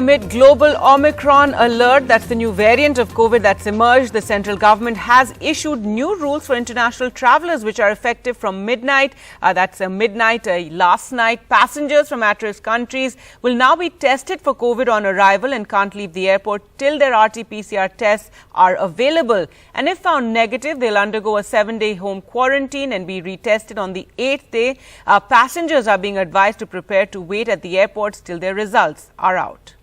amid global Omicron alert, that's the new variant of COVID that's emerged, the central government has issued new rules for international travelers which are effective from midnight. That's midnight last night. Passengers from at-risk countries will now be tested for COVID on arrival and can't leave the airport till their RT-PCR tests are available. And if found negative, they'll undergo a 7-day home quarantine and be retested on the 8th day. Passengers are being advised to prepare to wait at the airports till their results are out.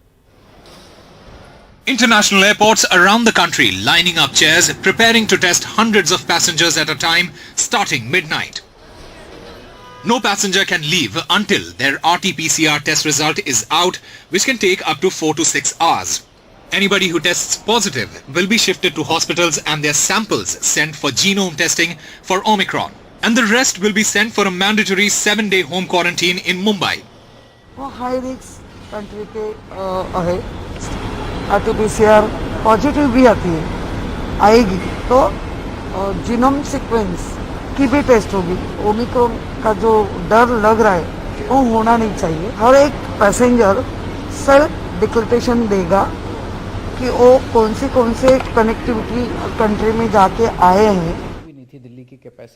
International airports around the country lining up chairs, preparing to test hundreds of passengers at a time, starting midnight. No passenger can leave until their RT-PCR test result is out, which can take up to 4 to 6 hours. Anybody who tests positive will be shifted to hospitals and their samples sent for genome testing for Omicron. And the rest will be sent for a mandatory 7-day home quarantine in Mumbai. High risk country के है RT-PCR positive भी आएगी तो genome sequence की भी test होगी. Omicron का जो डर लग रहा है वो होना नहीं चाहिए. हर एक पैसेंजर सेल्फ डिक्लेरेशन देगा कि वो कौन से कनेक्टिविटी कंट्री में जाके आए हैं.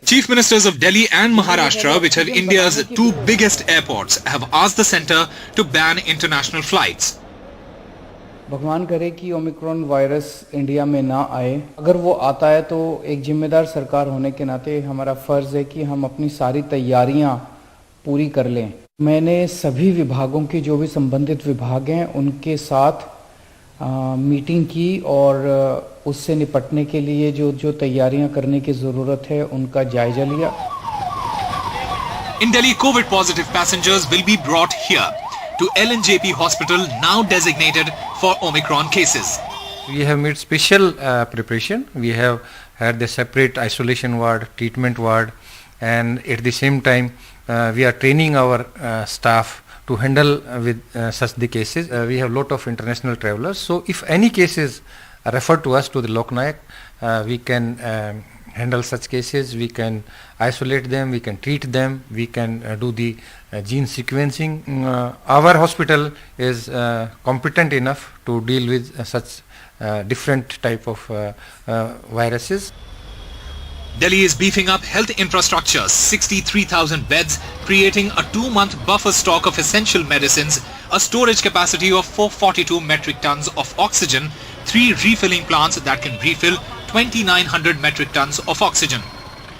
Chief Ministers of Delhi and Maharashtra, which are India's two biggest airports, have asked the centre to ban international flights. भगवान करे कि ओमिक्रॉन वायरस इंडिया में ना आए. अगर वो आता है तो एक जिम्मेदार सरकार होने के नाते हमारा फर्ज है कि हम अपनी सारी तैयारियां पूरी कर लें. मैंने सभी विभागों के जो भी संबंधित विभाग हैं उनके साथ मीटिंग की और उससे निपटने के लिए जो तैयारियां करने की जरूरत है उनका जायजा लिया. In Delhi, COVID positive passengers will be brought here to LNJP hospital, now designated for Omicron cases. We have made special preparation. We have had the separate isolation ward, treatment ward, and at the same time we are training our staff to handle with such the cases. We have lot of international travelers, so if any cases are referred to us to the Loknayak, we can handle such cases, we can isolate them, we can treat them, we can do the gene sequencing. Our hospital is competent enough to deal with such different type of viruses. Delhi is beefing up health infrastructure, 63,000 beds, creating a 2-month buffer stock of essential medicines, a storage capacity of 442 metric tons of oxygen, 3 refilling plants that can refill 2,900 metric tons of oxygen.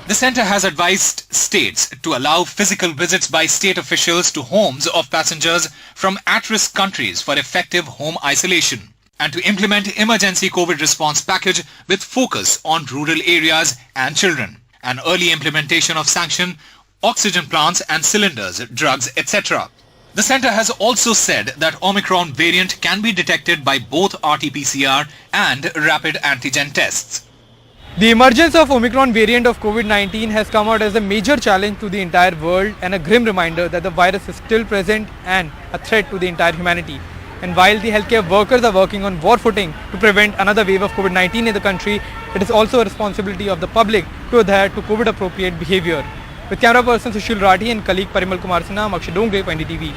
The centre has advised states to allow physical visits by state officials to homes of passengers from at-risk countries for effective home isolation, and to implement emergency COVID response package with focus on rural areas and children, and early implementation of sanction, oxygen plants and cylinders, drugs, etc. The centre has also said that Omicron variant can be detected by both RT-PCR and rapid antigen tests. The emergence of Omicron variant of COVID-19 has come out as a major challenge to the entire world and a grim reminder that the virus is still present and a threat to the entire humanity. And while the healthcare workers are working on war footing to prevent another wave of COVID-19 in the country, it is also a responsibility of the public to adhere to COVID-appropriate behavior. With camera person Sushil Rathi and colleague Parimal Kumar Sinha, Akshay Dongre for NDTV.